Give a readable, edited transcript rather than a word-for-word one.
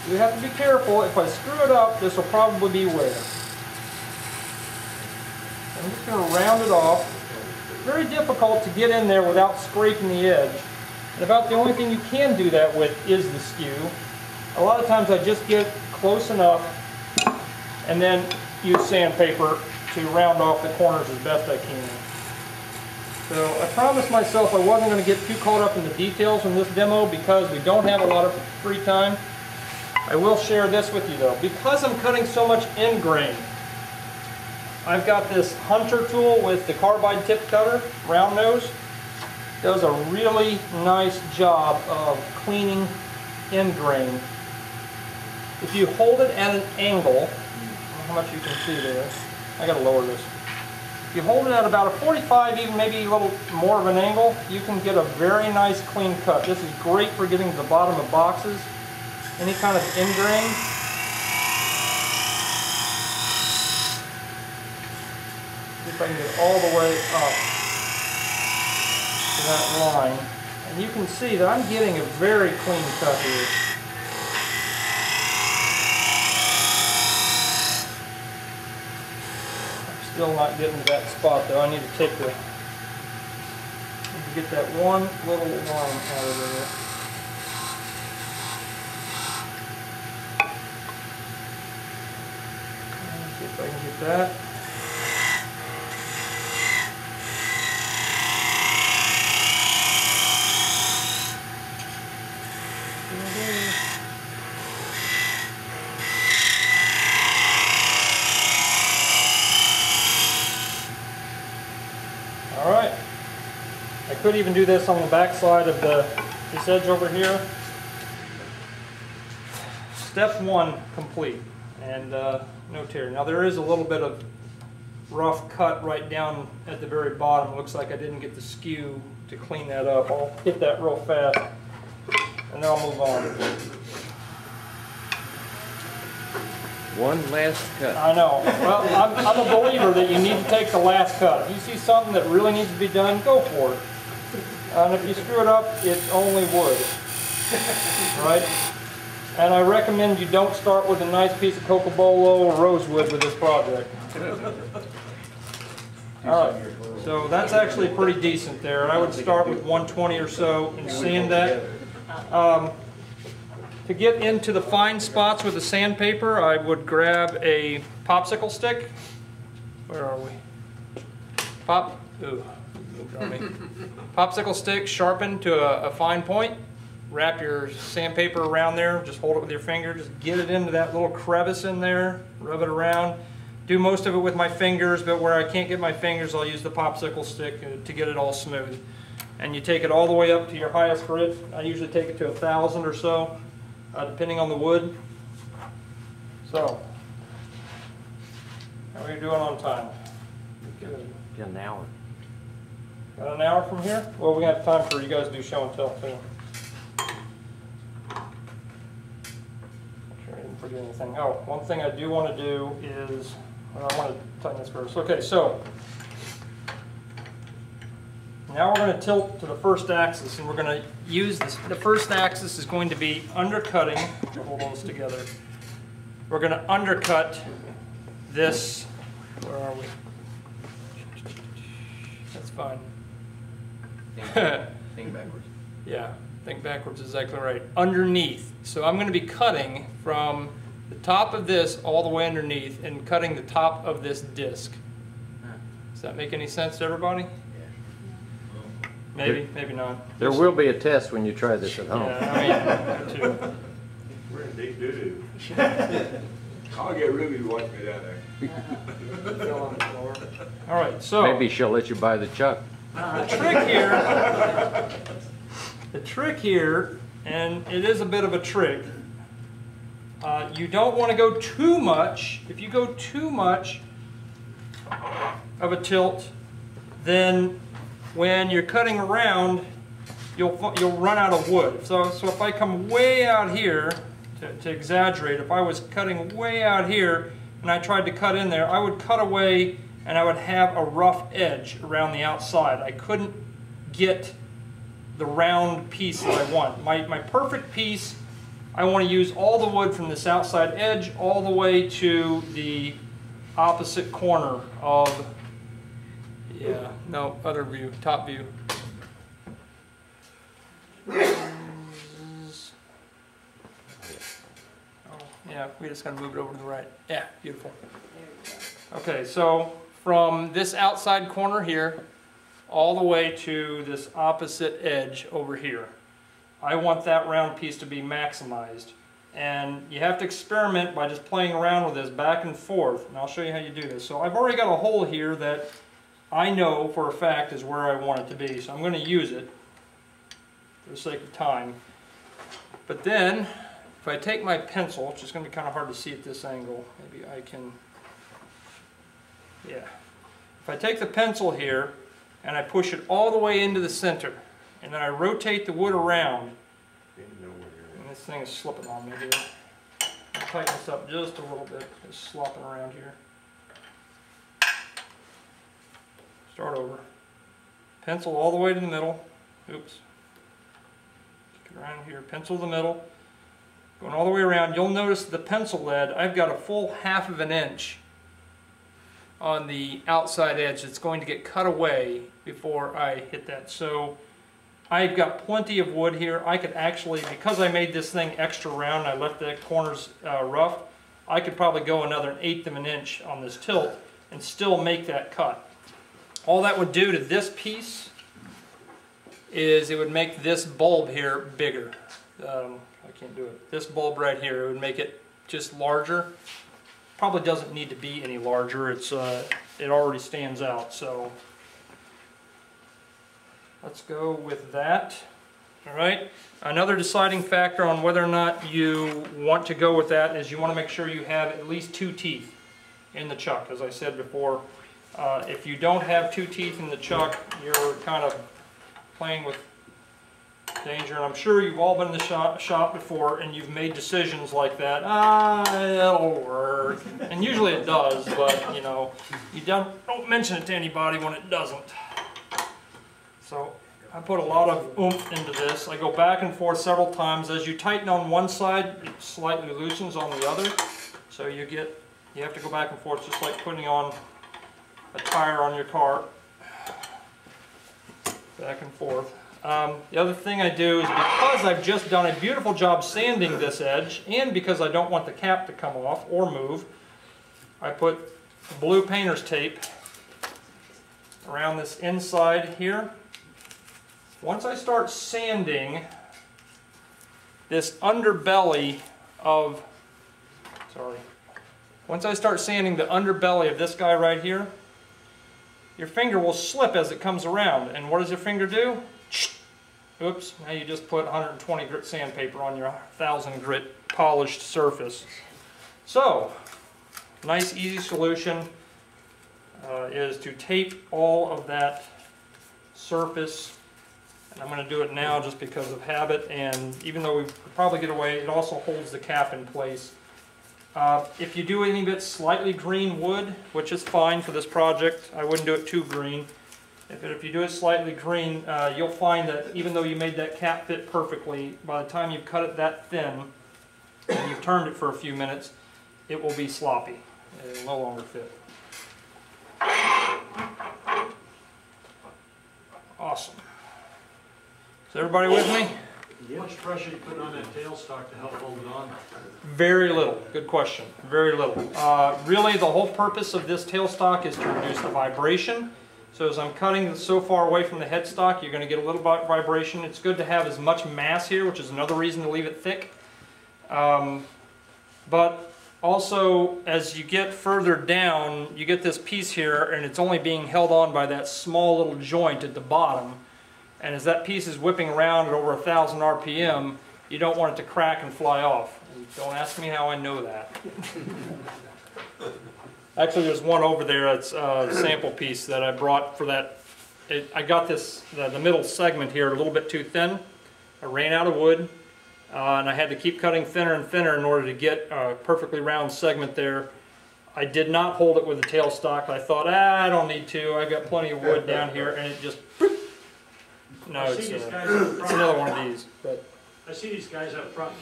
You have to be careful. If I screw it up, this will probably be wear. I'm just going to round it off. Very difficult to get in there without scraping the edge. And about the only thing you can do that with is the skew. A lot of times I just get close enough and then use sandpaper to round off the corners as best I can. So I promised myself I wasn't going to get too caught up in the details in this demo because we don't have a lot of free time. I will share this with you though. Because I'm cutting so much end grain, I've got this Hunter tool with the carbide tip cutter, round nose. Does a really nice job of cleaning end grain. If you hold it at an angle, I don't know how much you can see there. I gotta lower this. If you hold it at about a 45, even maybe a little more of an angle, you can get a very nice clean cut. This is great for getting to the bottom of boxes, any kind of end grain. See if I can get all the way up to that line. And you can see that I'm getting a very clean cut here. Still not getting to that spot though. I need to take the, get that one little line out of there. Let's see if I can get that. Alright, I could even do this on the back side of this edge over here. Step one complete, and no tear. Now there is a little bit of rough cut right down at the very bottom. It looks like I didn't get the skew to clean that up. I'll hit that real fast and then I'll move on. One last cut. I know. Well, I'm a believer that you need to take the last cut. If you see something that really needs to be done, go for it. And if you screw it up, it's only wood. Right? And I recommend you don't start with a nice piece of cocobolo or rosewood with this project. Alright, so that's actually pretty decent there. I would start with 120 or so and sand that. To get into the fine spots with the sandpaper, I would grab a popsicle stick. Where are we? Popsicle stick sharpened to a fine point. Wrap your sandpaper around there. Just hold it with your finger. Just get it into that little crevice in there. Rub it around. Do most of it with my fingers, but where I can't get my fingers, I'll use the popsicle stick to get it all smooth. And you take it all the way up to your highest grit. I usually take it to 1,000 or so. Depending on the wood. So, how are you doing on time? Good. Got an hour. Got an hour from here? Well, we have time for you guys to do show and tell too. Sure I didn't forget anything. Oh, one thing I do want to do is, well, I want to tighten this first. Okay, so now we're going to tilt to the first axis, and we're going to use this. The first axis is going to be undercutting. Hold those together. We're going to undercut this. Where are we? That's fine. Think backwards. Yeah, think backwards is exactly right. Underneath. So I'm going to be cutting from the top of this all the way underneath and cutting the top of this disc. Does that make any sense to everybody? Maybe, maybe not. There will be a test when you try this at home. Yeah, I mean, too. We're in deep doo-doo. I'll get Ruby to watch me down there. All right, so Maybe she'll let you buy the chuck. the trick here, and it is a bit of a trick, you don't want to go too much. If you go too much of a tilt, then when you're cutting around, you'll run out of wood. So if I come way out here, to exaggerate, if I was cutting way out here and I tried to cut in there, I would cut away and I would have a rough edge around the outside. I couldn't get the round piece that I want. My perfect piece I want to use all the wood from this outside edge all the way to the opposite corner of, other view, top view. Yeah, we just gotta move it over to the right. Yeah, beautiful. Okay, so from this outside corner here, all the way to this opposite edge over here, I want that round piece to be maximized. And you have to experiment by just playing around with this back and forth, and I'll show you how you do this. So I've already got a hole here that I know for a fact is where I want it to be, so I'm going to use it for the sake of time. But then, if I take my pencil, which is going to be kind of hard to see at this angle, maybe I can, If I take the pencil here and I push it all the way into the center, and then I rotate the wood around, and this thing is slipping on me here. I'll tighten this up just a little bit. It's slopping around here. Start over. Pencil all the way to the middle. Oops. Get around here. Pencil to the middle. Going all the way around. You'll notice the pencil lead, I've got a full 1/2 inch on the outside edge. It's going to get cut away before I hit that. So I've got plenty of wood here. I could actually, because I made this thing extra round, I left the corners rough, I could probably go another 1/8 inch on this tilt and still make that cut. All that would do to this piece is it would make this bulb here bigger. I can't do it. This bulb right here, it would make it just larger. Probably doesn't need to be any larger. It's it already stands out. So let's go with that. All right. Another deciding factor on whether or not you want to go with that is you want to make sure you have at least 2 teeth in the chuck. As I said before, if you don't have 2 teeth in the chuck, you're kind of playing with danger. And I'm sure you've all been in the shop before and you've made decisions like that. It'll work. And usually it does, but you know, you don't mention it to anybody when it doesn't. So I put a lot of oomph into this. I go back and forth several times. As you tighten on one side, it slightly loosens on the other. So you have to go back and forth, just like putting on a tire on your car. Back and forth. The other thing I do is, because I've just done a beautiful job sanding this edge, and because I don't want the cap to come off or move, I put blue painter's tape around this inside here. Once I start sanding this underbelly of, once I start sanding the underbelly of this guy right here, your finger will slip as it comes around. And what does your finger do? Oops, now you just put 120 grit sandpaper on your 1000 grit polished surface. So, nice easy solution is to tape all of that surface. And I'm going to do it now just because of habit, and even though we could probably get away, it also holds the cap in place. If you do anything that's slightly green wood, which is fine for this project, I wouldn't do it too green. If you do it slightly green, you'll find that even though you made that cap fit perfectly, by the time you cut it that thin and you've turned it for a few minutes, it will be sloppy. It will no longer fit. Awesome. Is everybody with me? How much pressure are you putting on that tailstock to help hold it on? Very little. Good question. Very little. Really, the whole purpose of this tailstock is to reduce the vibration. So as I'm cutting so far away from the headstock, you're going to get a little vibration. It's good to have as much mass here, which is another reason to leave it thick. But also, as you get further down, you get this piece here, and it's only being held on by that small little joint at the bottom. And as that piece is whipping around at over 1,000 RPM, you don't want it to crack and fly off. And don't ask me how I know that. Actually, there's one over there. It's a sample piece that I brought for that. I got this, the middle segment here, a little bit too thin. I ran out of wood, and I had to keep cutting thinner and thinner in order to get a perfectly round segment there. I did not hold it with the tailstock. I thought, I don't need to. I've got plenty of wood down here, and it just... No, it's another one of these. But I see these guys up front